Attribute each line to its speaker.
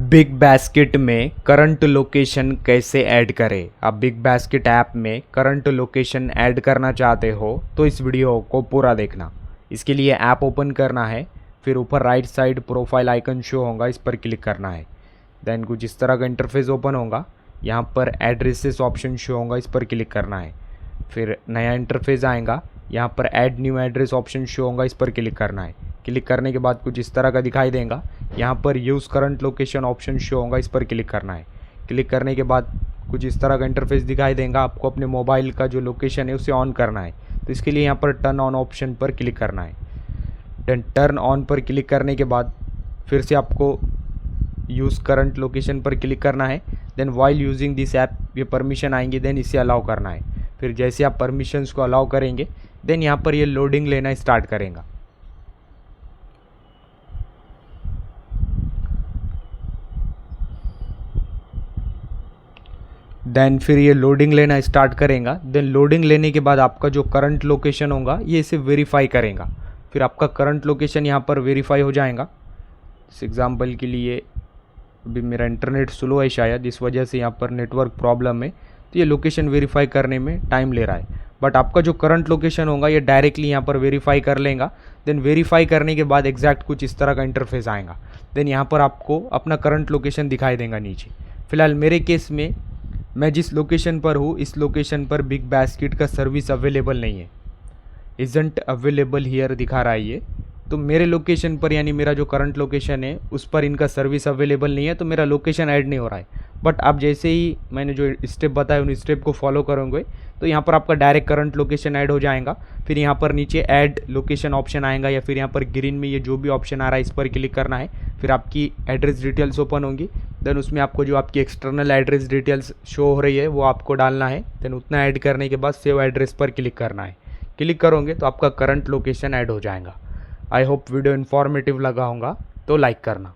Speaker 1: Big basket में current location कैसे add करें। आप बिग बास्केट ऐप में करंट लोकेशन ऐड करना चाहते हो तो इस वीडियो को पूरा देखना। इसके लिए ऐप ओपन करना है, फिर ऊपर right side profile icon show होगा, इस पर क्लिक करना है। देन कुछ इस तरह का इंटरफेस ओपन होगा, यहाँ पर एड्रेसेस ऑप्शन शो होगा, इस पर क्लिक करना है। फिर नया इंटरफेस आएगा, यहाँ पर add new address option show होगा, इस पर क्लिक करना है। क्लिक करने के बाद कुछ इस तरह का दिखाई देगा, यहाँ पर use current location option show होगा, इस पर क्लिक करना है। क्लिक करने के बाद कुछ इस तरह का इंटरफेस दिखाई देगा, आपको अपने मोबाइल का जो लोकेशन है उसे ऑन करना है। तो इसके लिए यहाँ पर टर्न ऑन ऑप्शन पर क्लिक करना है। देन टर्न ऑन पर क्लिक करने के बाद फिर से आपको यूज़ करंट लोकेशन पर क्लिक करना है। Then while using this app ये परमिशन आएंगे, देन इसे अलाउ करना है। फिर जैसे आप परमिशंस को अलाउ करेंगे देन यहाँ पर ये लोडिंग लेना स्टार्ट करेगा। देन फिर ये लोडिंग लेना स्टार्ट करेगा। देन लोडिंग लेने के बाद आपका जो करंट लोकेशन होगा ये इसे वेरीफाई करेगा। फिर आपका करंट लोकेशन यहाँ पर वेरीफाई हो जाएगा। इस एग्जांपल के लिए अभी मेरा इंटरनेट स्लो है शायद, इस वजह से यहाँ पर नेटवर्क प्रॉब्लम है, तो ये लोकेशन वेरीफाई करने में टाइम ले रहा है। बट आपका जो करंट लोकेशन होगा ये डायरेक्टली यहाँ पर वेरीफाई कर लेगा। देन वेरीफाई करने के बाद एग्जैक्ट कुछ इस तरह का इंटरफेस आएगा। देन यहाँ पर आपको अपना करंट लोकेशन दिखाई देगा नीचे। फिलहाल मेरे केस में मैं जिस लोकेशन पर हूँ इस लोकेशन पर बिग बास्केट का सर्विस अवेलेबल नहीं है, इजंट अवेलेबल हियर दिखा रहा है ये। तो मेरे लोकेशन पर यानी मेरा जो करंट लोकेशन है उस पर इनका सर्विस अवेलेबल नहीं है, तो मेरा लोकेशन ऐड नहीं हो रहा है। बट आप जैसे ही मैंने जो स्टेप बताए उन स्टेप को फॉलो करोगे तो यहाँ पर आपका डायरेक्ट करंट लोकेशन ऐड हो जाएगा। फिर यहाँ पर नीचे ऐड लोकेशन ऑप्शन आएगा, या फिर यहाँ पर ग्रीन में ये जो भी ऑप्शन आ रहा है इस पर क्लिक करना है। फिर आपकी एड्रेस डिटेल्स ओपन होंगी। देन उसमें आपको जो आपकी एक्सटर्नल एड्रेस डिटेल्स शो हो रही है वो आपको डालना है। देन उतना ऐड करने के बाद सेव एड्रेस पर क्लिक करना है। क्लिक करोगे तो आपका करंट लोकेशन ऐड हो जाएगा। आई होप वीडियो इन्फॉर्मेटिव लगा होगा तो लाइक करना।